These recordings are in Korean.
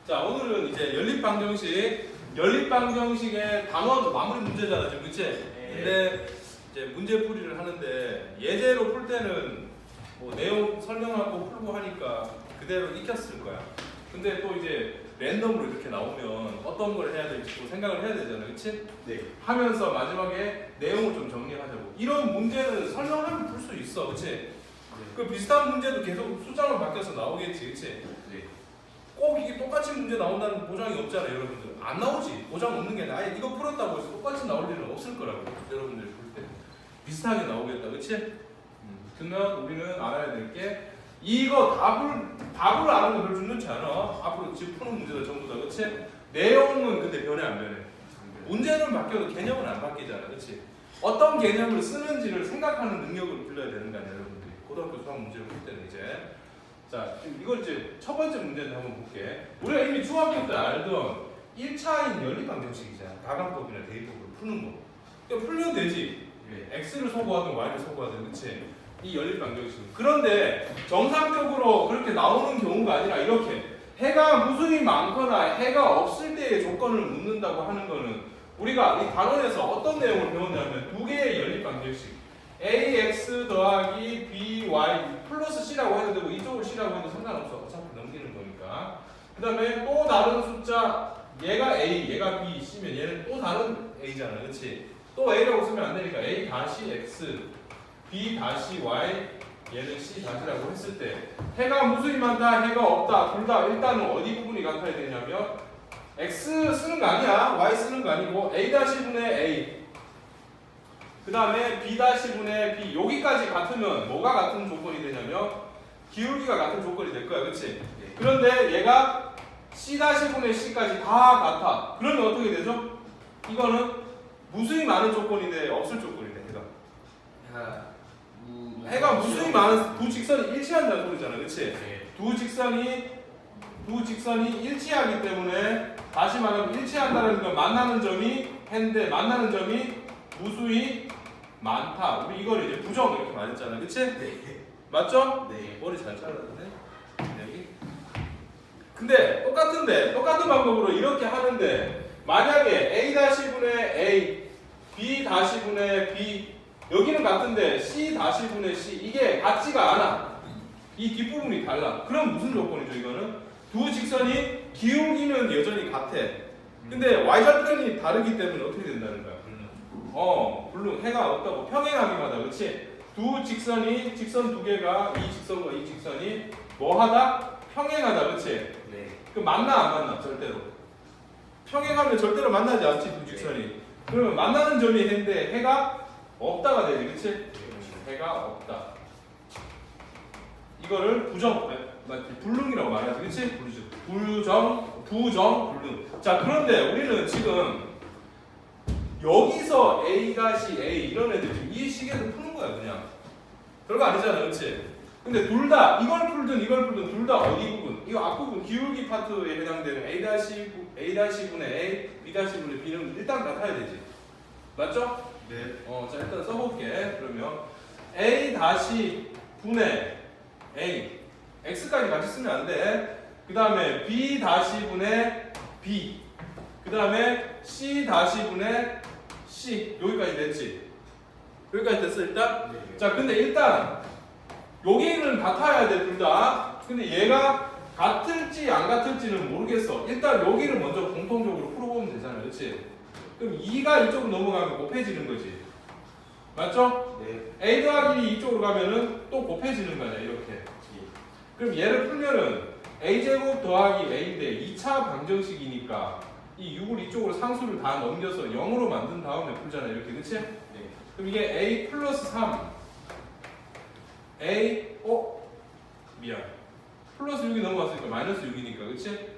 자, 오늘은 이제 연립방정식의 단원 마무리 문제잖아, 지금, 그치? 근데 이제 문제풀이를 하는데 예제로 풀 때는 뭐 내용 설명하고 풀고 하니까 그대로 익혔을 거야. 근데 또 이제 랜덤으로 이렇게 나오면 어떤 걸 해야 될지 또 생각을 해야 되잖아, 그치? 네. 하면서 마지막에 내용을 좀 정리하자고. 이런 문제는 설명하면 풀 수 있어, 그치? 그 비슷한 문제도 계속 숫자만 바뀌어서 나오겠지, 그치? 네. 꼭 이게 똑같이 문제 나온다는 보장이 없잖아요, 여러분들. 안 나오지. 보장 없는 게 아예 이거 풀었다고 해서 똑같이 나올 일은 없을 거라고. 여러분들 풀 때. 비슷하게 나오겠다, 그치? 그러면 우리는 알아야 될 게 이거 답을 아는 거 별로 중요치 않아. 앞으로 지금 푸는 문제들 전부 다, 그치? 내용은 근데 변해 안 변해? 문제는 바뀌어도 개념은 안 바뀌잖아, 그치? 어떤 개념을 쓰는지를 생각하는 능력을 길러야 되는 거 아니야, 여러분들이. 고등학교 수학 문제를 풀 때는 이제. 자, 지금 이걸 이제 첫 번째 문제를 한번 볼게. 우리가 이미 중학교 때 알던 1차인 연립방정식이잖아. 가강법이나 대입법으로 푸는 거. 그러니까 풀면 되지. x를 소구하든 y를 소구하든, 그치? 이 연립방정식은. 그런데 정상적으로 그렇게 나오는 경우가 아니라 이렇게 해가 무수히 많거나 해가 없을 때의 조건을 묻는다고 하는 거는 우리가 이 단원에서 어떤 내용을 배웠냐면 두 개의 연립방정식 ax 더하기 by 플러스 c라고 해도 되고 이쪽을 c라고 해도 상관없어. 어차피 넘기는 거니까. 그 다음에 또 다른 숫자 얘가 a, 얘가 b, c면 얘는 또 다른 a잖아, 그치? 또 a라고 쓰면 안 되니까 a 다시 x, b 다시 y, 얘는 c 다시라고 했을 때 해가 무수히 많다, 해가 없다, 둘 다 일단은 어디 부분이 같아야 되냐면 x 쓰는 거 아니야, y 쓰는 거 아니고 a 다시 분의 a, 그 다음에 b 다시 분의 b, 여기까지 같으면 뭐가 같은 조건이 되냐면 기울기가 같은 조건이 될 거야, 그치? 그런데 얘가 c 다시 분의 c까지 다 같아. 그러면 어떻게 되죠? 이거는 무수히 많은 조건이 돼, 없을 조건이 돼, 해가 무수히 많은 두 직선이 일치한다는 소리잖아, 그치? 두 직선이 일치하기 때문에 다시 말하면 일치한다는 건 만나는 점이 해인데 만나는 점이 무수히 많다. 우리 이걸 이제 부정 이렇게 말했잖아, 그치? 맞죠? 네. 머리 잘 잘랐네. 여기. 근데 똑같은 방법으로 이렇게 하는데 만약에 a-분의 a, b-분의 b 여기는 같은데 c-분의 c 이게 같지가 않아. 이 뒷부분이 달라. 그럼 무슨 조건이죠, 이거는? 두 직선이 기울기는 여전히 같아. 근데 y절편이 다르기 때문에 어떻게 된다는 거야? 물론 해가 없다고 평행하기마다, 그렇지? 두 직선이 직선 두 개가 이 직선과 이 직선이 뭐하다? 평행하다, 그렇지? 그럼 만나 안 만나? 절대로. 평행하면 절대로 만나지 않지, 두 직선이. 그러면 만나는 점이 해인데 해가 없다가 되지, 그렇지? 해가 없다. 이거를 불능이라고 말하지, 그렇지? 부정, 불능. 자, 그런데 우리는 지금 여기서 a, 이런 애들 지금 이 식에서 푸는 거야, 그냥. 별거 아니잖아, 그렇지? 근데 둘 다 이걸 풀든 둘 다 어디 부분? 이거 앞부분 기울기 파트에 해당되는 a-분의 a, b-분의 b는 일단 같아야 되지. 맞죠? 네. 자, 일단 써볼게. 그러면 a-분의 a, x까지 같이 쓰면 안 돼. 그 다음에 b-분의 b, 그 다음에 c-분의 c. 여기까지 됐지? 여기까지 됐어, 일단? 네. 자, 근데 일단 여기는 같아야 돼, 둘 다. 근데 얘가 같을지 안 같을지는 모르겠어. 일단 여기를 먼저 공통적으로 풀어보면 되잖아, 그렇지? 그럼 2가 이쪽으로 넘어가면 곱해지는 거지. 맞죠? 네. a 더하기 이쪽으로 가면은 또 곱해지는 거 아니야, 이렇게. 그럼 얘를 풀면은 a제곱 더하기 a인데 2차 방정식이니까 이 6을 이쪽으로 상수를 다 넘겨서 0으로 만든 다음에 풀잖아, 이렇게, 그치? 그럼 이게 a 플러스 3 미안, 플러스 6이 넘어갔으니까 마이너스 6이니까, 그치?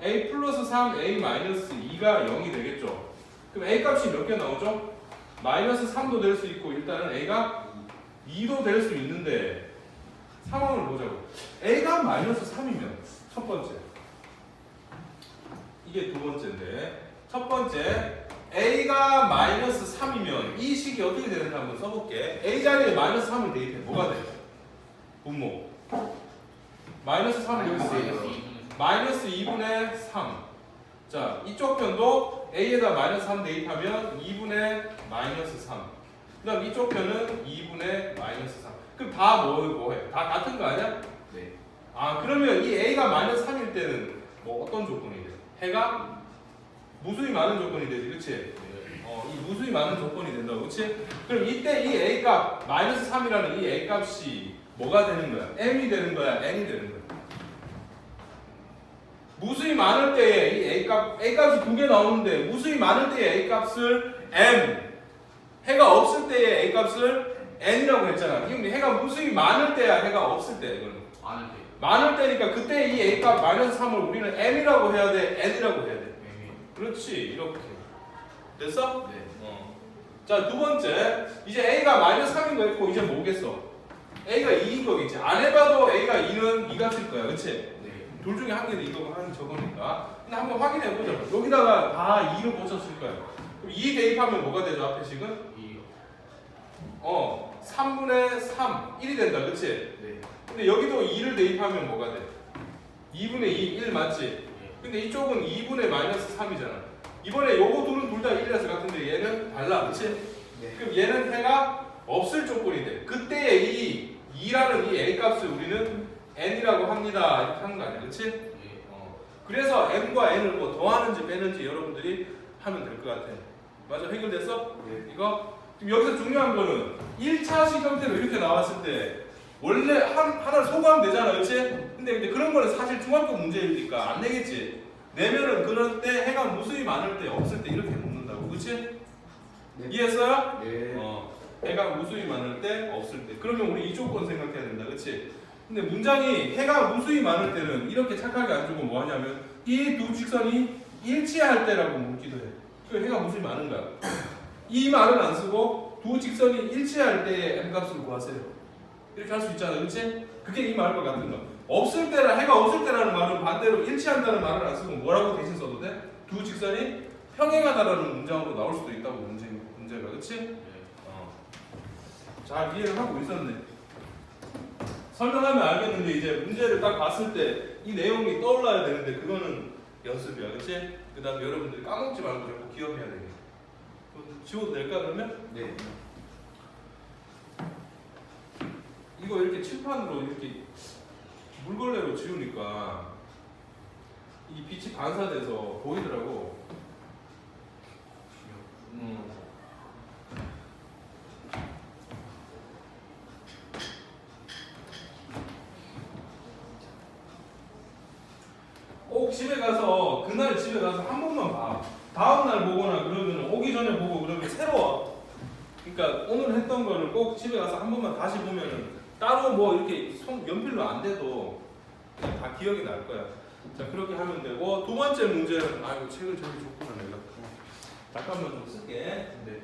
a 플러스 3 a 마이너스 2가 0이 되겠죠. 그럼 a 값이 몇 개 나오죠? 마이너스 3도 될 수 있고 일단은 a가 2도 될 수 있는데 상황을 보자고. a가 마이너스 3이면 첫 번째, 이게 두 번째인데, 첫 번째 a가 마이너스 3이면 이 식이 어떻게 되는지 한번 써볼게. a 자리에 마이너스 3을 대입해. 뭐가 돼? 분모 마이너스 3을 여기서 대입해. 마이너스 2분의 3. 자, 이쪽 편도 a에다 마이너스 3 대입하면 2분의 마이너스 3. 그 다음 이쪽 편은 2분의 마이너스 3. 그럼 다 뭐해? 다 같은 거 아니야? 네. 아, 그러면 이 a가 마이너스 3일 때는 뭐 어떤 조건이 돼? 해가 무수히 많은 조건이 되지, 그치? 이 무수히 많은 조건이 된다고, 그치? 그럼 이때 이 a 값, 마이너스 3이라는 이 a 값이 뭐가 되는 거야? m이 되는 거야? n이 되는 거야? 무수히 많을 때에 이 a 값이 두 개 나오는데 무수히 많을 때의 a 값을 m, 해가 없을 때의 a 값을 n이라고 했잖아. 지금 해가 무수히 많을 때야, 해가 없을 때 이거는. 많을 때. 많을 때니까 그때 이 a 값 마이너스 3을 우리는 m이라고 해야 돼, n이라고 해야 돼. 그렇지, 이렇게. 됐어? 네. 자, 두 번째. 이제 a가 마이너스 3인 거 있고 이제 뭐겠어? a가 2인 거겠지. 안 해봐도 a가 2는 2가 쓸 거야, 그치? 둘 중에 한 개는 이거고 한 저거니까. 근데 한번 확인해 보자. 여기다가 다 2를 붙였을 거야. 그럼 2 대입하면 뭐가 되죠? 앞에 식은? 3분의 3, 1이 된다. 그치? 네. 근데 여기도 2를 대입하면 뭐가 돼? 2분의 2, 1 맞지? 근데 이쪽은 2분의 마이너스 3이잖아. 이번에 요거 둘은 둘 다 1이라서 같은데 얘는 달라. 그치? 네. 그럼 얘는 해가 없을 조건이 돼. 그때의 이 2라는 이 a 값을 우리는 n이라고 합니다. 이렇게 하는 거 아니야, 그렇지? 그래서 m과 n을 뭐 더하는지 빼는지 여러분들이 하면 될 것 같아. 맞아, 해결됐어? 네. 이거 지금 여기서 중요한 거는 1차식 형태로 이렇게 나왔을 때 원래 하나를 소구하면 되잖아, 그렇지? 근데 그런 거는 사실 중학교 문제이니까 안 내겠지. 내면은 그럴 때 해가 무수히 많을 때 없을 때 이렇게 놓는다고, 그렇지? 네. 이해했어요? 네. 해가 무수히 많을 때 없을 때. 그러면 우리 이 조건 생각해야 된다, 그렇지? 근데 문장이 해가 무수히 많을 때는 이렇게 착하게 안 주고 뭐 하냐면 이 두 직선이 일치할 때라고 묻기도 해. 그 해가 무수히 많은 거야. 이 말은 안 쓰고 두 직선이 일치할 때의 m 값을 구하세요. 이렇게 할 수 있잖아, 그렇지? 그게 이 말과 같은 거야. 없을 때라 해가 없을 때라는 말은 반대로 일치한다는 말을 안 쓰고 뭐라고 대신 써도 돼? 두 직선이 평행하다라는 문장으로 나올 수도 있다고 문제가, 그렇지? 잘 이해를 하고 있었네. 설명하면 알겠는데 이제 문제를 딱 봤을 때 이 내용이 떠올라야 되는데 그거는 연습이야, 그렇지? 그 다음에 여러분들이 까먹지 말고 자꾸 기억해야 되겠네. 지워도 될까 그러면? 네. 이거 이렇게 칠판으로 이렇게 물걸레로 지우니까 이 빛이 반사돼서 보이더라고. 꼭 집에 가서 그날 집에 가서 한 번만 봐. 다음 날 보거나 그러면 오기 전에 보고 그러면 새로워. 그러니까 오늘 했던 거를 꼭 집에 가서 한 번만 다시 보면은 따로 뭐 이렇게 연필로 안 돼도 그냥 다 기억이 날 거야. 자, 그렇게 하면 되고 두 번째 문제는 아이고 책을 저기 줬구나 내가. 잠깐만 좀 쓸게. 네.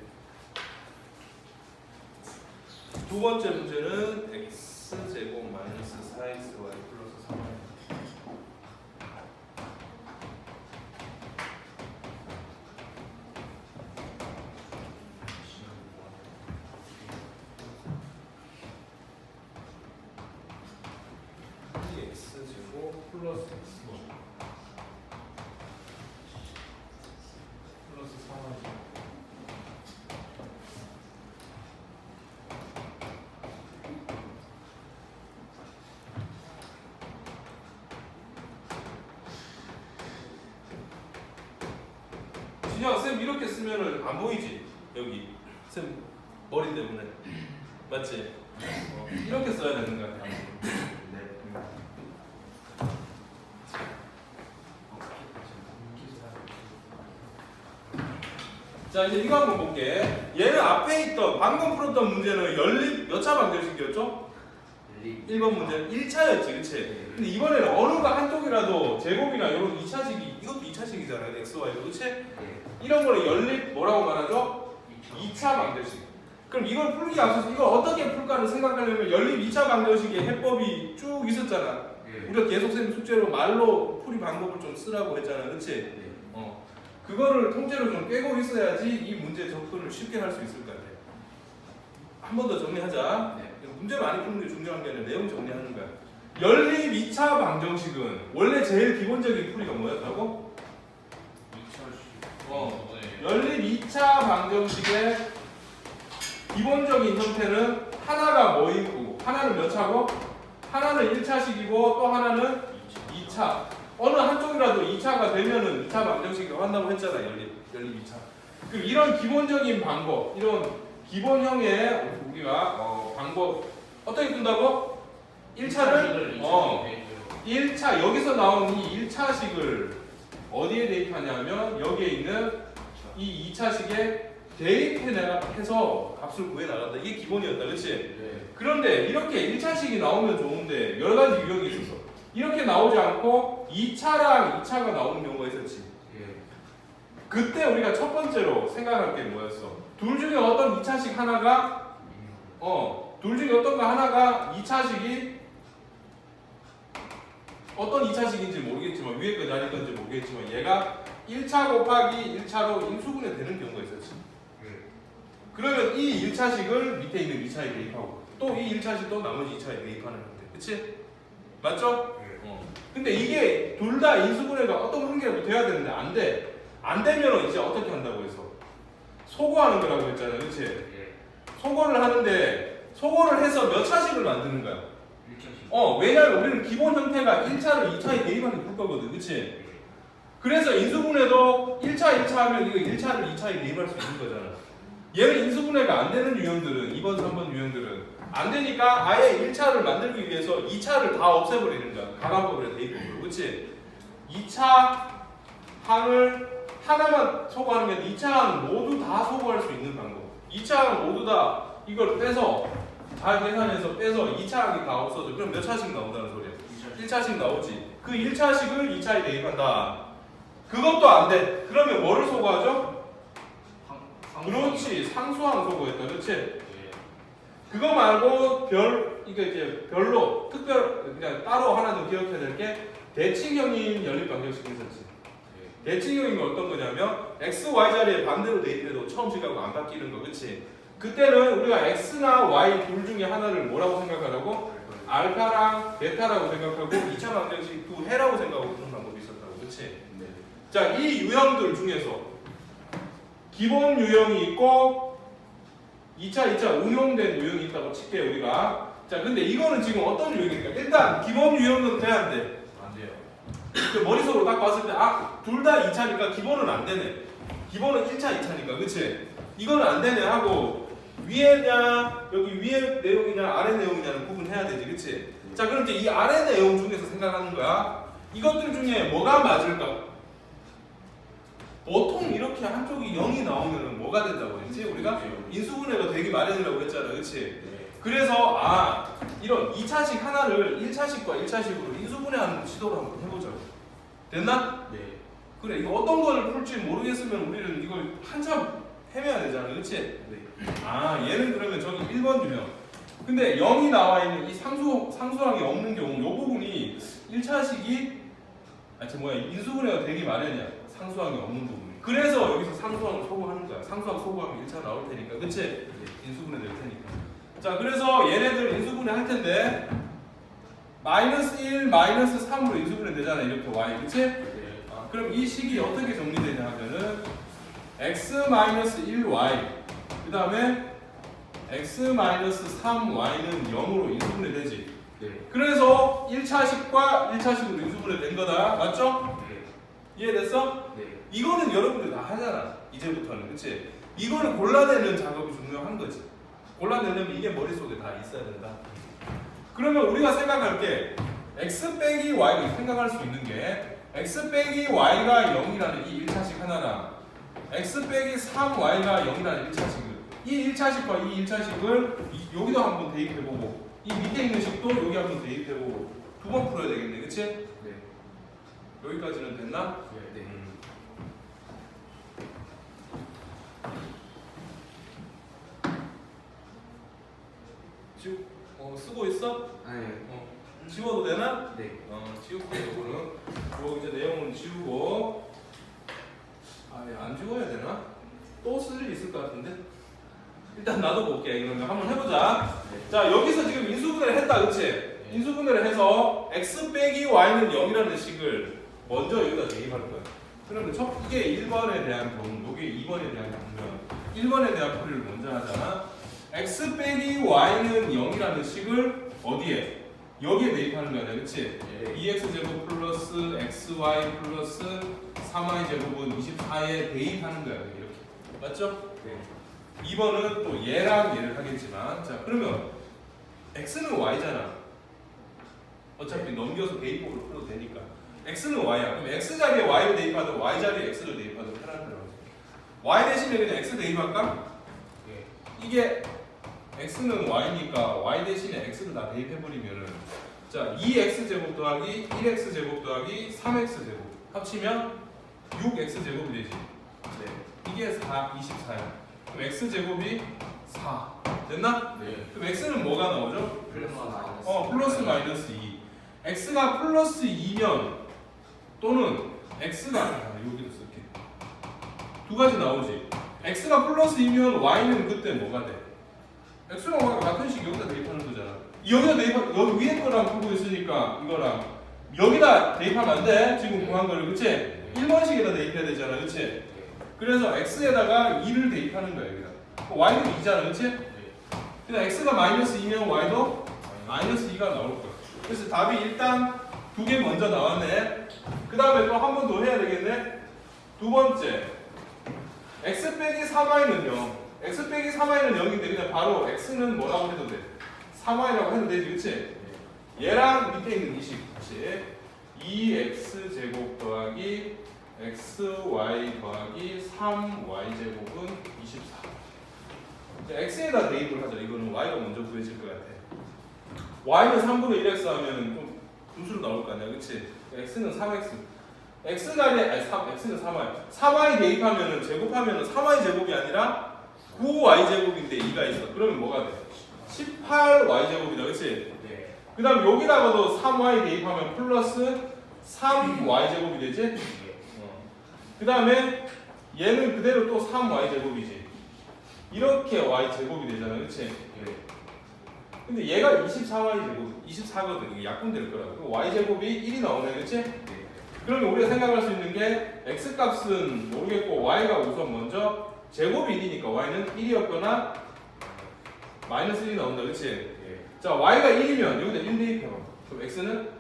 두 번째 문제는 x 제곱 마이너스 4xy 플러스 3y. x제곱 플러스 x 플러스 3y. 진영 쌤 이렇게 쓰면은 안 보이지? 여기 쌤 머리 때문에 맞지? 이렇게 써야 되는 거 같아. 자, 이제 이거 한번 볼게. 얘는 앞에 있던 방금 풀었던 문제는 연립 몇 차 방정식이었죠? 1번 문제는 1차였지, 그치? 근데 이번에는 어느가 한쪽이라도 제곱이나 이런 2차식이, 이것도 2차식이잖아요, xy도, 그치? 이런 거는 연립 뭐라고 말하죠? 2차 방정식. 그럼 이걸 풀기 앞서서 이걸 어떻게 풀까를 생각하려면 연립 2차 방정식의 해법이 쭉 있었잖아. 우리가 계속 쌤 숙제로 말로 풀이 방법을 좀 쓰라고 했잖아, 그치? 그거를 통째로 좀 꿰고 있어야지 이 문제 접근을 쉽게 할 수 있을 것 같아. 한 번 더 정리하자. 문제 많이 푸는 게 중요한 게 아니라 내용 정리하는 거야. 연립 2차 방정식은 원래 제일 기본적인 풀이가 뭐였다고? 연립 2차 방정식의 기본적인 형태는 하나가 뭐이고 하나는 몇 차고? 하나는 1차식이고 또 하나는 2차. 어느 한쪽이라도 2차가 되면은 2차 방정식을 한다고 했잖아. 연립 2차. 그럼 이런 기본적인 방법, 이런 기본형의 우리가 방법 어떻게 푼다고? 1차를 1차 여기서 나온 이 1차식을 어디에 대입하냐면 여기에 있는 이 2차식에 대입해서 값을 구해 나간다. 이게 기본이었다. 그렇지? 네. 그런데 이렇게 1차식이 나오면 좋은데 여러 가지 유형이 있어서 이렇게 나오지 않고 2차랑 2차가 나오는 경우가 있었지. 그때 우리가 첫 번째로 생각할 게 뭐였어? 둘 중에 어떤 2차식 하나가 둘 중에 어떤 거 하나가 2차식이 어떤 2차식인지 모르겠지만 위에 거 아닐 건지 모르겠지만 얘가 1차 곱하기 1차로 인수분해 되는 경우가 있었지. 그러면 이 1차식을 밑에 있는 2차에 대입하고 또 이 1차식 또 나머지 2차에 대입하는 건데, 그치? 맞죠? 근데 이게 둘 다 인수분해가 어떤 한 개라도 돼야 되는데 안 돼. 안 되면 이제 어떻게 한다고 해서 소거하는 거라고 했잖아요, 그치? 소거를 하는데 소거를 해서 몇 차식을 만드는 거야? 1차식. 왜냐면 우리는 기본 형태가 1차를 2차에 대입하는 게 거거든, 그치? 그래서 인수분해도 1차, 2차 하면 이거 1차를 2차에 대입할 수 있는 거잖아. 얘는 인수분해가 안 되는 유형들은 2번, 3번 유형들은 안 되니까 아예 1차를 만들기 위해서 2차를 다 없애버리는 거야. 가감법에 대입법으로, 그치? 2차 항을 하나만 소거하는 게 2차 항 모두 다 소거할 수 있는 방법. 2차 항 모두 다 이걸 빼서 잘 계산해서 빼서 2차 항이 다 없어져. 그럼 몇 차씩 나온다는 소리야? 1차씩 나오지. 그 1차식을 2차에 대입한다. 그것도 안 돼. 그러면 뭐를 소거하죠? 그렇지. 상수항 소거했다. 그렇지? 그거 말고 이게 이제 별로 그냥 따로 하나 더 기억해야 될 게 대칭형인 연립방정식이 있었지. 대칭형이 어떤 거냐면 x, y 자리에 반대로 대입해도 처음 식하고 안 바뀌는 거, 그치? 그때는 우리가 x나 y 둘 중에 하나를 뭐라고 생각하라고? 알파랑 베타라고 생각하고 2차 방정식 두 해라고 생각하고 그런 방법이 있었다고, 그치? 자, 이 유형들 중에서 기본 유형이 있고 2차 응용된 유형이 있다고 칠게요, 우리가. 자, 근데 이거는 지금 어떤 유형일까? 일단 기본 유형은 돼야 안 돼? 안 돼요. 그 머릿속으로 딱 봤을 때 둘 다 2차니까 기본은 안 되네. 기본은 1차, 2차니까, 그치? 이거는 안 되네 하고 위에냐, 여기 위에 내용이냐, 아래 내용이냐는 구분해야 되지, 그치? 자, 그럼 이제 이 아래 내용 중에서 생각하는 거야. 이것들 중에 뭐가 맞을까? 보통 이렇게 한쪽이 0이 나오면 뭐가 된다고 했지? 우리가 인수분해가 되기 마련이라고 했잖아, 그치? 그래서 이런 2차식 하나를 1차식과 1차식으로 인수분해하는 시도를 한번 해보자고. 됐나? 네. 그래, 이거 어떤 걸 풀지 모르겠으면 우리는 이걸 한참 헤매야 되잖아, 그치? 네. 얘는 그러면 저기 1번 유형. 근데 0이 나와 있는 이 상수항이 없는 경우 이 부분이 1차식이 인수분해가 되기 마련이야. 상수항이 없는 부분. 그래서 여기서 상수항을 소거하는 거야. 상수항 소거하면 1차 나올 테니까, 그치? 인수분해 될 테니까. 자, 그래서 얘네들 인수분해 할 텐데 -1, -3으로 인수분해 되잖아. 이렇게 y, 그치? 그럼 이 식이 어떻게 정리되냐 하면은 x-1y 그 다음에 x-3y는 0으로 인수분해 되지. 그래서 1차식과 1차식으로 인수분해 된 거다. 맞죠? 이해됐어? 이거는 여러분들 다 하잖아. 이제부터는, 그치? 이거를 골라내는 작업이 중요한 거지. 골라내려면 이게 머릿속에 다 있어야 된다. 그러면 우리가 생각할 게 x 빼기 y를 생각할 수 있는 게 x 빼기 y가 0이라는 이 1차식 하나랑 x 빼기 3y가 0이라는 1차식을 이 1차식과 이 1차식을 여기도 한번 대입해보고 이 밑에 있는 식도 여기 한번 대입해보고 두 번 풀어야 되겠네, 그치? 네. 여기까지는 됐나? 네. 쓰고 있어? 네. 지워도 되나? 네. 지울게. 이거는 이제 내용은 지우고 안 지워야 되나? 또 쓸 일 있을 것 같은데? 일단 놔둬 볼게. 이거는 한번 해보자. 자, 여기서 지금 인수분해를 했다, 그치? 인수분해를 해서 x 빼기 y는 0이라는 식을 먼저 여기다 대입할 거야. 그러면 이게 1번에 대한 경우, 이게 2번에 대한 경우면 1번에 대한 풀이를 먼저 하잖아. x 빼기 y는 0이라는 식을 어디에? 여기에 대입하는 거야, 그렇지? 2x 제곱 플러스 xy 플러스 3y 제곱은 24에 대입하는 거야, 이렇게. 맞죠? 네. 2번은 또 얘랑 얘를 하겠지만, 자 그러면 x는 y잖아. 어차피 넘겨서 대입법으로 풀어도 되니까. x는 y야. 그럼 x 자리에 y를 대입하든 y 자리에 x를 대입하든 편한 대로 하죠. y 대신에 그냥 x 대입할까? 이게 x는 y니까 y 대신에 x를 다 대입해버리면은 자 2x 제곱 더하기 1x 제곱 더하기 3x 제곱 합치면 6x 제곱이 되지. 이게 24야. 그럼 x 제곱이 4 됐나? 그럼 x는 뭐가 나오죠? 플러스 마이너스 2. x가 플러스 2면 또는 x가 여기도 쓸게. 두 가지 나오지. x가 플러스 2면 y는 그때 뭐가 돼? x랑 y가 같은 식 여기다 대입하는 거잖아. 여기다 여기 위에 거랑 풀고 있으니까 이거랑 여기다 대입하면 안 돼. 지금 구한 거를 그치? 1번식에다 대입해야 되잖아, 그치? 그래서 x에다가 2를 대입하는 거야 여기다. y는 2잖아, 그치? 그냥 x가 마이너스 2면 y도 마이너스 2가 나올 거야. 그래서 답이 일단 두 개 먼저 나왔네. 그 다음에 또 한 번 더 해야 되겠네. 두 번째 x 빼기 3y는 0. x 빼기 3y는 0인데 그냥 바로 x는 뭐라고 해도 돼? 3y라고 해도 되지, 그치? 얘랑 밑에 있는 이 식 같이 2x 제곱 더하기 xy 더하기 3y 제곱은 24. x에다 대입을 하자. 이거는 y가 먼저 구해질 것 같아. y는 3분의 1x 하면은 좀 분수로 나올 거 아니야, 그치? x는 3x. x 자리에 x는 3y. 3y 대입하면은 제곱하면은 3y 제곱이 아니라 9y 제곱인데 2가 있어. 그러면 뭐가 돼? 18y 제곱이다, 그치? 그 다음 여기다가도 3y 대입하면 플러스 3y 제곱이 되지? 그 다음에 얘는 그대로 또 3y 제곱이지. 이렇게 y 제곱이 되잖아, 그치? 근데 얘가 24y 제곱, 24거든. 이게 약분될 거라고. 그럼 y 제곱이 1이 나오네, 그치? 그러면 우리가 생각할 수 있는 게 x 값은 모르겠고 y가 우선 먼저 제곱이 1이니까 y는 1이었거나 마이너스 1이 나온다, 그치? 자, y가 1이면 여기다 1 대입해봐. 그럼 x는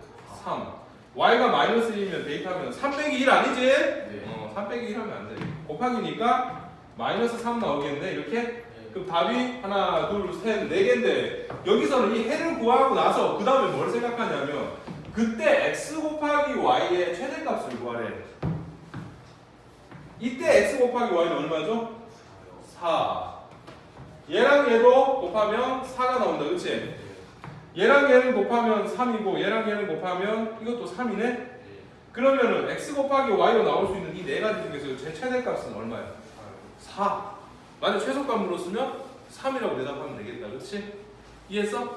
3. y가 마이너스 1이면 대입하면 3 빼기 1 아니지? 3 빼기 1 하면 안 돼. 곱하기니까 마이너스 3 나오겠네, 이렇게? 그럼 답이 하나, 둘, 셋, 네 개인데 여기서는 이 해를 구하고 나서 그 다음에 뭘 생각하냐면 그때 x 곱하기 y의 최대값을 구하래. 이때 x 곱하기 y는 얼마죠? 4. 얘랑 얘도 곱하면 4가 나온다, 그치? 얘랑 얘는 곱하면 3이고 얘랑 얘는 곱하면 이것도 3이네? 그러면은 x 곱하기 y로 나올 수 있는 이 네 가지 중에서 제 최대값은 얼마야? 4. 만약 최소값으로 쓰면 3이라고 대답하면 되겠다, 그치? 이해했어?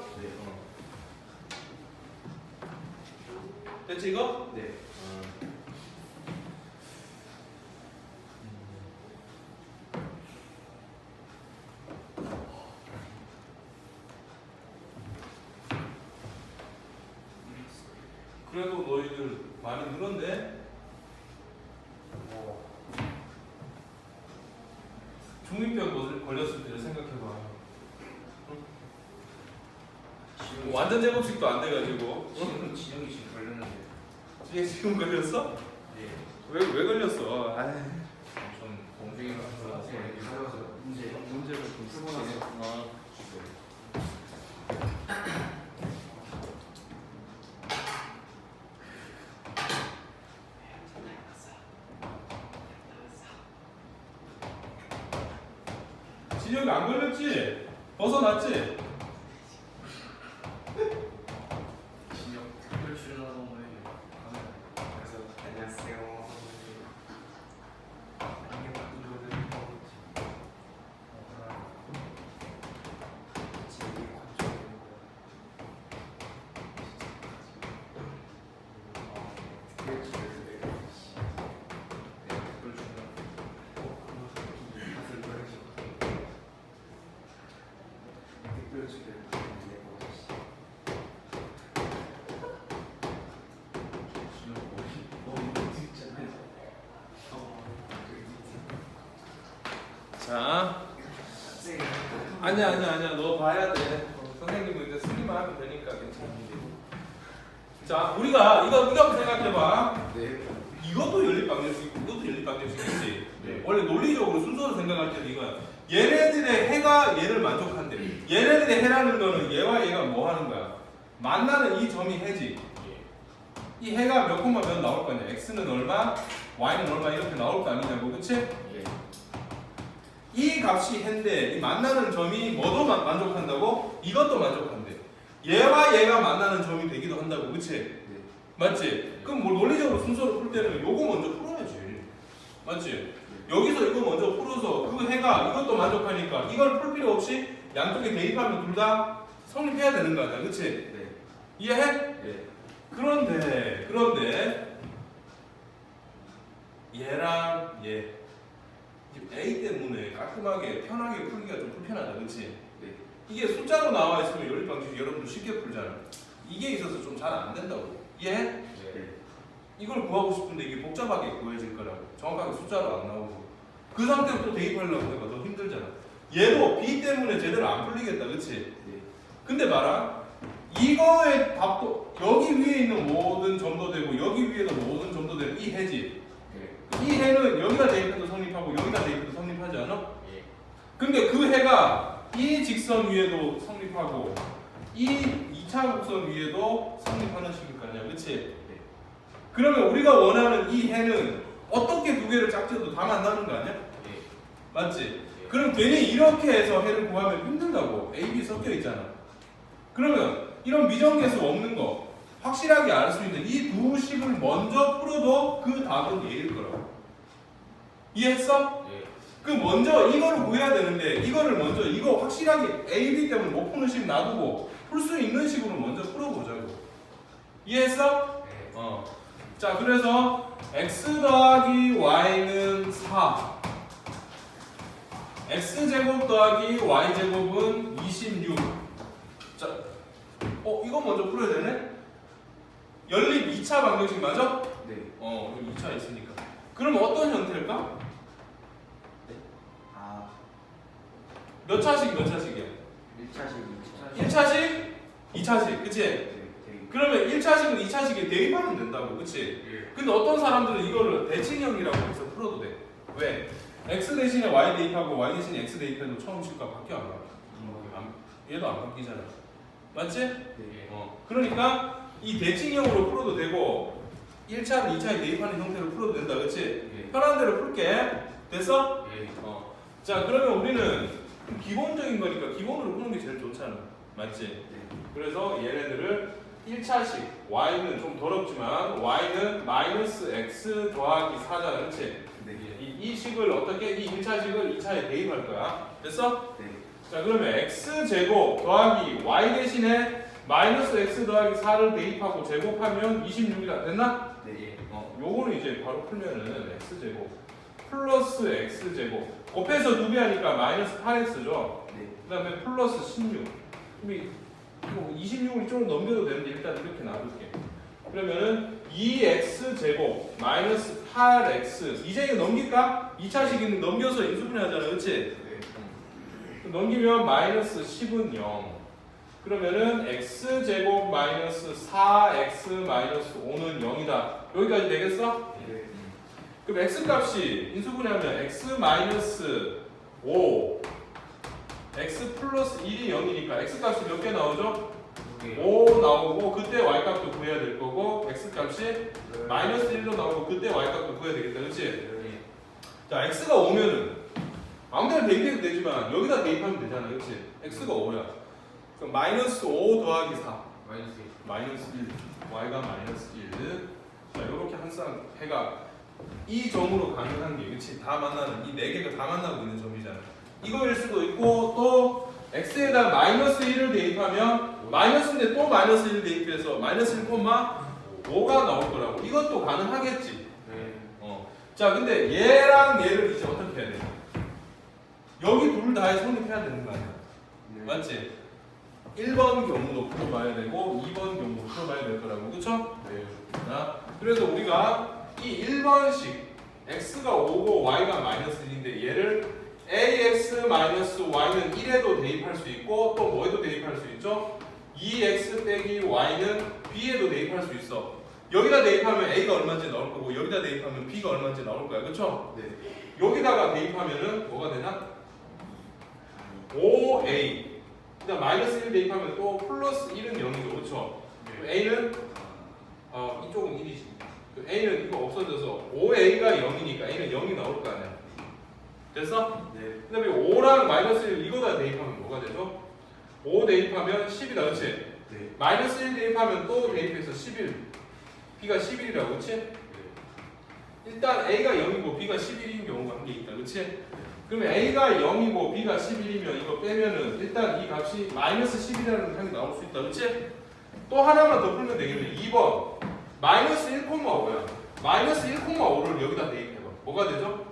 됐지 이거? 네. 그래도 너희들 많이 늘었네? 중이병 걸렸을 때를 생각해봐. 응? 완전 제곱식도 안 돼가지고. 지금 지영이 지금 걸렸는데. 얘 지금 걸렸어? 네. 왜 걸렸어? 좀 공중에 가서 문제를 좀 쓰고 나서. 진혁이 안 걸렸지? 벗어났지? 진영 특별 출연하던 거에 그래서 안녕하세요. 안녕 이거는 제일 관점인 특별 출연 특별 출연 다들 그러시고 특별 자, 아니야. 너 봐야 돼. 선생님은 이제 쓰기만 하면 되니까 괜찮은데. 자, 우리가 이거 한번 생각해봐. 네. 이것도 연립방정식, 이것도 연립방정식이지. 네. 원래 논리적으로 순서로 생각할 때는 이거야. 얘네들의 해가 얘를 만족한대. 얘네들의 해라는 거는 얘와 얘가 뭐 하는 거야? 만나는 이 점이 해지. 이 해가 몇 콤마 몇 나올 거냐? x는 얼마, y는 얼마 이렇게 나올 거 아니냐고, 그치? 예. 이 값이 해인데 이 만나는 점이 뭐도 만족한다고? 이것도 만족한대. 얘와 얘가 만나는 점이 되기도 한다고, 그치? 네. 맞지? 그럼 뭐 논리적으로 순서로 풀 때는 요거 먼저 풀어야지. 맞지? 여기서 이거 먼저 풀어서 그 해가 이것도 만족하니까 이걸 풀 필요 없이 양쪽에 대입하면 둘 다 성립해야 되는 거 아니야, 그치? 네. 이해해? 네. 그런데 얘랑 얘 A 때문에 깔끔하게 편하게 풀기가 좀 불편하다, 그치? 네. 이게 숫자로 나와 있으면 연립방정식 여러분들 쉽게 풀잖아. 이게 있어서 좀 잘 안 된다고. 이해해? 네. 이걸 구하고 싶은데 이게 복잡하게 구해질 거라고. 정확하게 숫자로 안 나오고. 그 상태로 또 대입하려고 하니까 더 힘들잖아. 얘도 B 때문에 제대로 안 풀리겠다, 그치? 네. 근데 봐라. 이거의 답도 여기 위에 있는 모든 점도 되고 여기 위에도 모든 점도 되는 이 해지. 네. 이 해는 여기다 대입해도 성립하고 여기다 대입해도 성립하지 않아? 예. 근데 그 해가 이 직선 위에도 성립하고 이 2차 곡선 위에도 성립하는 식일 거 아니야, 그치? 네. 그러면 우리가 원하는 이 해는 어떻게 두 개를 짝지어도 다 만나는 거 아니야? 예. 맞지? 그럼 괜히 이렇게 해서 해를 구하면 힘들다고. A, B 섞여 있잖아. 그러면 이런 미정계수 없는 거 확실하게 알 수 있는 이 두 식을 먼저 풀어도 그 답은 얘일 거라고. 이해했어? 예. 그 먼저 이거를 구해야 되는데 이거를 먼저 이거 확실하게 A, B 때문에 못 푸는 식 놔두고 풀 수 있는 식으로 먼저 풀어보자고. 이해했어? 네. 자, 그래서 x 더하기 y는 4 x제곱 더하기 y제곱은 26. 자, 이거 먼저 풀어야 되네? 연립 2차 방정식 맞아? 네. 여기 2차 있으니까. 그럼 어떤 형태일까? 아. 몇 차식 몇 차식이야? 1차식, 2차식. 1차식? 2차식, 그치? 네. 그러면 1차식은 2차식에 대입하면 된다고, 그치? 예. 근데 어떤 사람들은 이거를 대칭형이라고 해서 풀어도 돼. 왜? x 대신에 y 대입하고 y 대신에 x 대입해도 처음 식과 바뀌어 안 바뀌어? 얘도 안 바뀌잖아. 맞지? 네. 그러니까 이 대칭형으로 풀어도 되고 1차를 2차에 대입하는 형태로 풀어도 된다, 그치? 예. 편한 대로 풀게. 됐어? 예. 자, 그러면 우리는 기본적인 거니까 기본으로 푸는 게 제일 좋잖아. 맞지? 네. 그래서 얘네들을 1차식 y는 좀 더럽지만 y는 마이너스 x 더하기 4잖아, 그렇지? 네. 이 식을 어떻게 이 1차식을 2차에 대입할 거야. 됐어? 네. 자, 그러면 x 제곱 더하기 y 대신에 마이너스 x 더하기 4를 대입하고 제곱하면 26이다. 됐나? 네. 요거는 이제 바로 풀면은 x 제곱 플러스 x 제곱 곱해서 2배 하니까 마이너스 8x죠. 네. 그다음에 플러스 16. 이거 26을 좀 넘겨도 되는데 일단 이렇게 놔둘게. 그러면은 2x 제곱 마이너스 8x 이제 이거 넘길까? 2차식은 넘겨서 인수분해하잖아, 그렇지? 네. 넘기면 마이너스 10은 0. 그러면은 x 제곱 마이너스 4x 마이너스 5는 0이다. 여기까지 되겠어? 네. 그럼 x 값이 인수분해하면 x 마이너스 5 x 플러스 1이 0이니까 x 값이 몇 개 나오죠? 5 나오고 그때 y 값도 구해야 될 거고 x 값이 마이너스 1도 나오고 그때 y 값도 구해야 되겠다, 그렇지? 네. 자, x가 5면은 아무데나 대입해도 되지만 여기다 대입하면 되잖아, 그렇지? x가 5야. 그럼 마이너스 5 더하기 4 마이너스 1 y가 마이너스 1. 자, 이렇게 항상 해가 이 점으로 가능한 게, 그렇지? 다 만나는 이 네 개가 다 만나고 있는 점이잖아. 이거일 수도 있고 또 x에다 마이너스 1을 대입하면 마이너스인데 또 마이너스 1을 대입해서 마이너스 1,5가 나올 거라고. 이것도 가능하겠지. 네. 자, 근데 얘랑 얘를 이제 어떻게 해야 돼? 여기 둘 다에 성립해야 되는 거 아니야? 네. 맞지? 1번 경우도 풀어봐야 되고 2번 경우도 풀어봐야 될 거라고. 그쵸? 네. 자, 그래서 우리가 이 1번식 x가 5고 y가 마이너스 1인데 얘를 ax-y는 1에도 대입할 수 있고 또 뭐에도 대입할 수 있죠? 2x 빼기 y는 b에도 대입할 수 있어. 여기다 대입하면 a가 얼마인지 나올 거고 여기다 대입하면 b가 얼마인지 나올 거야. 그쵸? 네. 여기다가 대입하면은 뭐가 되나? 5a. 그다음 마이너스 1 대입하면 또 플러스 1은 0이죠. 그쵸? a는 이쪽은 1이지. a는 이거 없어져서 5a가 0이니까 a는 0이 나올 거 아니야. 됐어? 네. 그 다음에 5랑 마이너스 1 이거다 대입하면 뭐가 되죠? 5 대입하면 10이다. 그치? 네. 마이너스 1 대입하면 또 대입해서 11. b가 11이라고. 그치? 일단 a가 0이고 b가 11인 경우가 한 개 있다. 그치? 그러면 a가 0이고 b가 11이면 이거 빼면은 일단 이 값이 마이너스 10이라는 항이 나올 수 있다. 그치? 또 하나만 더 풀면 되겠네. 2번 마이너스 1,5야. 마이너스 1,5를 여기다 대입해봐. 뭐가 되죠?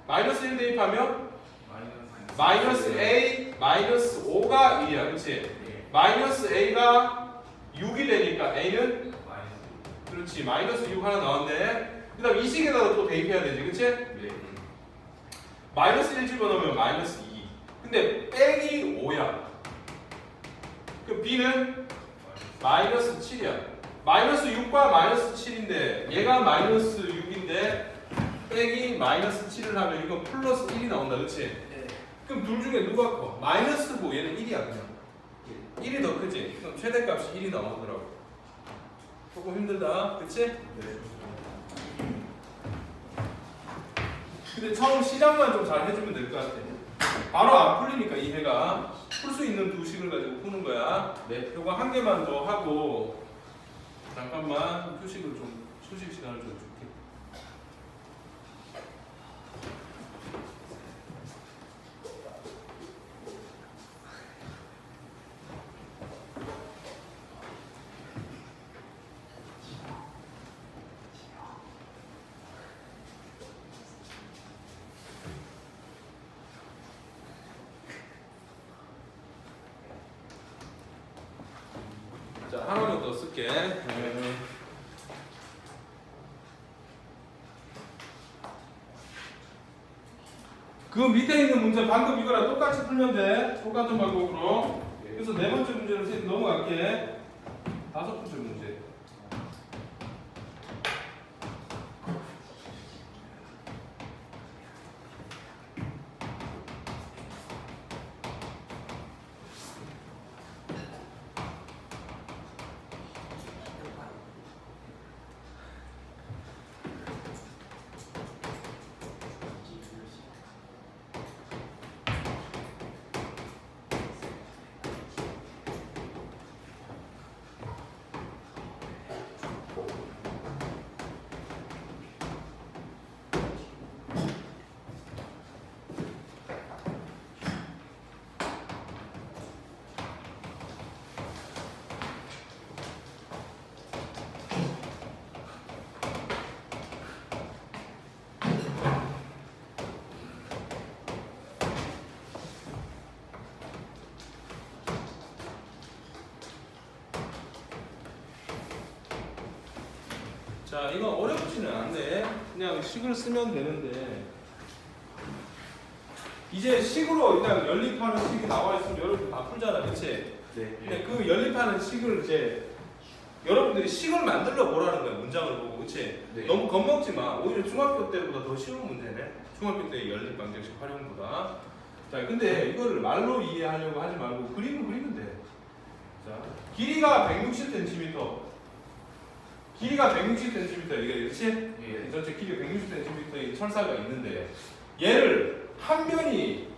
마이너스 1 대입하면 마이너스 a 마이너스 5가 1이야. 그치? 마이너스 a가 6이 되니까 a는 그렇지. 마이너스 6 하나 나왔네. 그 다음 이 식에다가 또 대입해야 되지. 그치? 네. 마이너스 1 집어넣으면 마이너스 2. 근데 빼기 5야. 그럼 b는 마이너스 7이야. 마이너스 6과 마이너스 7인데 얘가 마이너스 6인데 빼기 마이너스 7을 하면 이건 플러스 1이 나온다. 그치? 네. 그럼 둘 중에 누가 커? 마이너스고 얘는 1이야 그냥. 1이 더 크지? 그럼 최대값이 1이 나오더라고. 조금 힘들다. 그치? 네. 근데 처음 시작만 좀 잘 해주면 될 것 같아. 바로 안 풀리니까 이해가. 풀 수 있는 두 식을 가지고 푸는 거야. 네. 요거 한 개만 더 하고 잠깐만 휴식을 좀 휴식 시간을 좀 줄게. 자, 하나만 더 쓸게. 그 밑에 있는 문제 방금 이거랑 똑같이 풀면 돼. 똑같은 방법으로. 그래서 네 번째 문제를 넘어갈게. 다섯 번째 문제. 자, 이건 어렵지는 않네. 그냥 식을 쓰면 되는데 이제 식으로 일단 연립하는 식이 나와 있으면 여러분들 다 풀잖아, 그치? 네. 근데 그 연립하는 식을 이제 여러분들이 식을 만들어 보라는 거야, 문장을 보고, 그치? 네. 너무 겁먹지 마. 오히려 중학교 때보다 더 쉬운 문제네. 중학교 때 연립 방정식 활용보다. 자, 근데 이거를 말로 이해하려고 하지 말고 그림을 그리면 돼. 자, 길이가 160cm. 길이가 160cm 이게 그렇지? 예. 전체 길이 160cm의 철사가 있는데 얘를 한 면이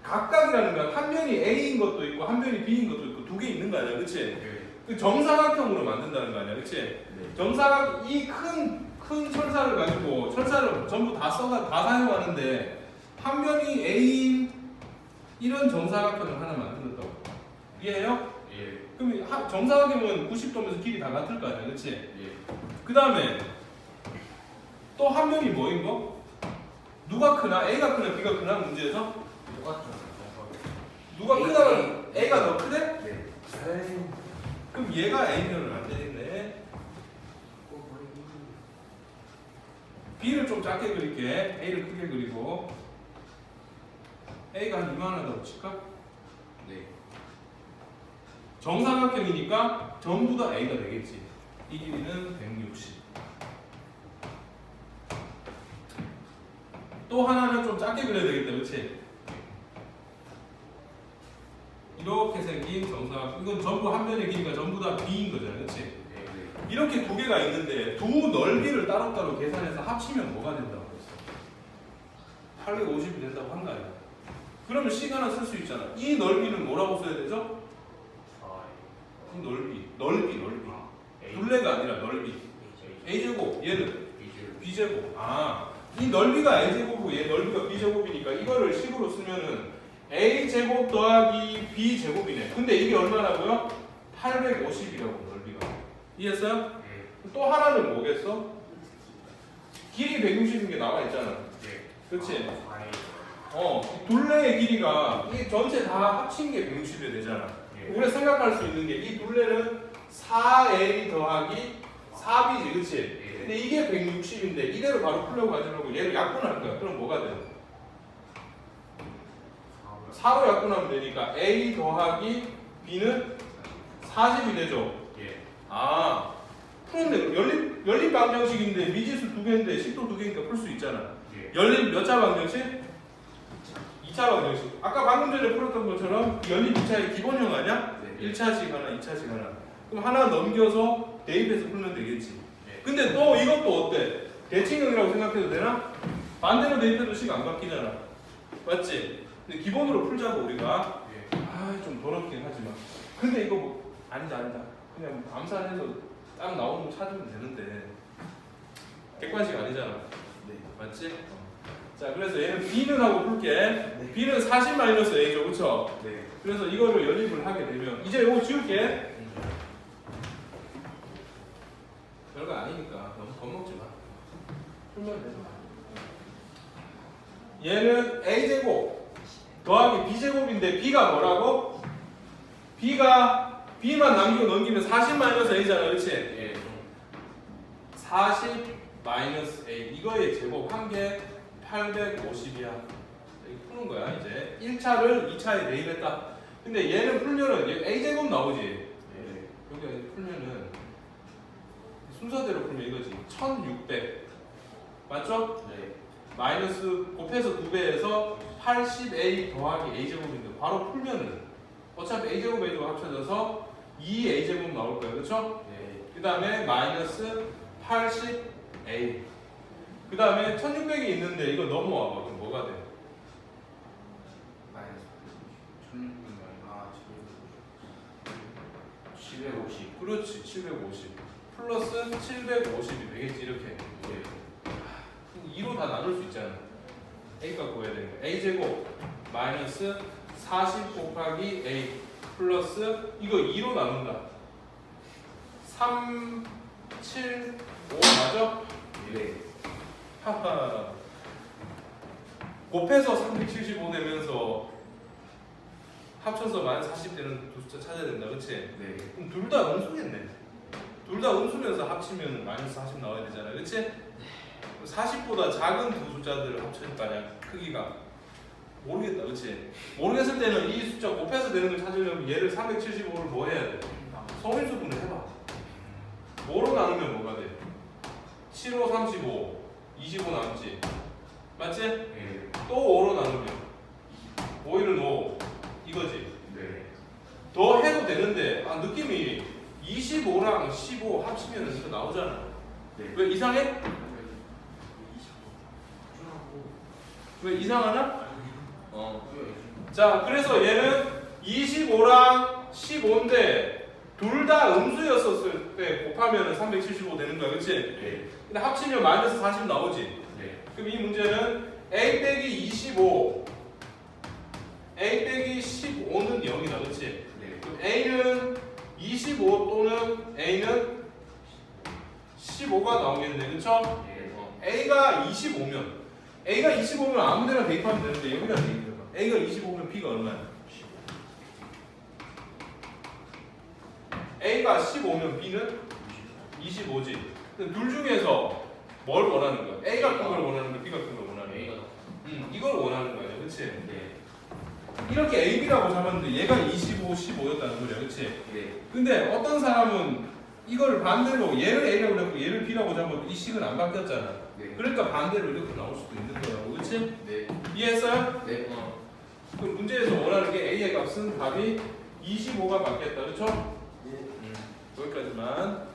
각각이라는 건 한 면이 A인 것도 있고 한 면이 B인 것도 있고 두 개 있는 거 아니야, 그렇지? 네. 그 정사각형으로 만든다는 거 아니야, 그렇지? 네. 정사각 이 큰 철사를 가지고 철사를 전부 다 사용하는데 한 면이 A인 이런 정사각형을 하나 만들었다고. 이해해요? 예. 그럼 정사각형은 90도면서 길이 다 같을 거 아니야, 그렇지? 예. 그 다음에 또 한 면이 뭐인 거? 누가 크나? A가 크나 B가 크나? 문제에서? 똑같죠. 누가 A, 크다면 A. A가 더 크대? 네. 그럼 얘가 A면은 안 되겠네. B를 좀 작게 그릴게. A를 크게 그리고 A가 한 이만하다고 칠까? 네. 정삼각형이니까 전부 다 A가 되겠지. 이 길이는 160. 또 하나는 좀 작게 그려야 되겠다, 그렇지? 이렇게 생긴 정삼각형. 이건 전부 한 변의 길이가 전부 다 B인 거잖아, 그렇지? 네. 이렇게 두 개가 있는데 두 넓이를 따로따로 계산해서 합치면 뭐가 된다고 그랬어? 850이 된다고 한 거 아니야? 그러면 시간을 쓸 수 있잖아. 이 넓이는 뭐라고 써야 되죠? 이 넓이. 둘레가 아니라 넓이. A제곱, 얘는 B제곱. 이 넓이가 A제곱이고 얘 넓이가 B제곱이니까 이거를 식으로 쓰면은 A제곱 더하기 B제곱이네. 근데 이게 얼마라고요? 850이라고 넓이가. 이해했어요? 또 하나는 뭐겠어? 길이 160인 게 나와 있잖아. 그렇지? 이 둘레의 길이가 이 전체 다 합친 게 160이 되잖아. 우리가 생각할 수 있는 게 이 둘레는 4A 더하기 4B지, 그렇지? 근데 이게 160인데 이대로 바로 풀려고 가지려고 얘를 약분할 거야. 그럼 뭐가 돼? 4로 약분하면 되니까 A 더하기 B는 40이 되죠? 풀었네. 열린 방정식인데 미지수 두 개인데 식도 두 개니까 풀 수 있잖아. 열린 몇 차 방정식? 2차 방정식. 아까 방금 전에 풀었던 것처럼 열린 2차의 기본형 아니야? 1차식 하나, 2차식 하나. 그럼 하나 넘겨서 대입해서 풀면 되겠지. 근데 또 이것도 어때? 대칭형이라고 생각해도 되나? 반대로 대입해도 식 안 바뀌잖아. 맞지? 근데 기본으로 풀자고 우리가. 좀 더럽긴 하지만. 근데 이거 뭐 아니다. 그냥 암산해서 딱 나오는 거 찾으면 되는데 객관식 아니잖아. 맞지? 자, 그래서 얘는 B는 하고 풀게. B는 40-A죠, 그렇죠? 그래서 이거를 연립을 하게 되면 이제 이거 지울게. 별거 아니니까 너무 겁먹지 마. 풀면 되죠. 얘는 A제곱 더하기 B제곱인데 B가 뭐라고? B만 남기고 넘기면 40-A잖아, 그렇지? 40-A 이거의 제곱 한 개 850이야. 이거 푸는 거야. 이제 1차를 2차에 대입했다. 근데 얘는 풀면은 얘 A제곱 나오지? 여기 풀면은 순서대로 풀면 이거지. 1600 맞죠? 마이너스 곱해서 2배에서 80A 더하기 A제곱인데 바로 풀면은 어차피 A제곱 A제곱 합쳐져서 2A제곱 나올 거예요. 그렇죠? 그 다음에 마이너스 80A 그 다음에 1600이 있는데 이거 넘어와봐. 그럼 뭐가 돼? 750. 그렇지. 750 플러스 750이 되겠지. 이렇게 2로 다 나눌 수 있잖아. A가 구해야 되는 거야. A제곱 마이너스 40 곱하기 A 플러스 이거 2로 나눈다. 3, 7, 5 맞아? 하하. 곱해서 375 되면서 합쳐서 마이너스 40 되는 두 숫자 찾아야 된다. 그치? 그럼 둘 다 음수겠네. 둘 다 음수면서 합치면 마이너스 40 나와야 되잖아. 그치? 40보다 작은 두 숫자들을 합칠 거 아니야. 크기가. 모르겠다. 그치? 모르겠을 때는 이 숫자 곱해서 되는 걸 찾으려면 얘를 375를 뭐 해야 돼? 성인수분을 해봐. 5로 나누면 뭐가 돼? 7, 5, 35 25 남지. 맞지? 또 5로 나누면 5, 1은 5 이거지. 더 해도 되는데 느낌이 25랑 15 합치면 이거 나오잖아. 왜 이상해? 왜 이상하나? 자, 그래서 얘는 25랑 15인데 둘 다 음수였었을 때 곱하면 375 되는 거야. 그치? 근데 합치면 마이너스 40 나오지? 그럼 이 문제는 A 빼기 25 A 빼기 15는 0이다. 그치? 그럼 A는 25 또는 A는 15가 나오겠네. 그쵸? A가 25면 아무 데나 대입하면 되는데 여기다 대입해봐. A가 25면 B가 얼마야? A가 15면 B는 25지. 둘 중에서 뭘 원하는 거야? A가 큰 걸 원하는 거야? B가 큰 걸 원하는 거야? 이걸 원하는 거야. 그치? 이렇게 AB라고 잡았는데 얘가 25, 15였다는 거야, 그렇지? 네. 근데 어떤 사람은 이걸 반대로 얘를 A라고 잡고 얘를 B라고 잡아도 이 식은 안 바뀌었잖아. 네. 그러니까 반대로 이렇게 나올 수도 있는 거라고, 그렇지? 네. 이해했어요? 네. 그 문제에서 원하는 게 A의 값은 답이 25가 바뀌었다, 그렇죠? 네. 여기까지만.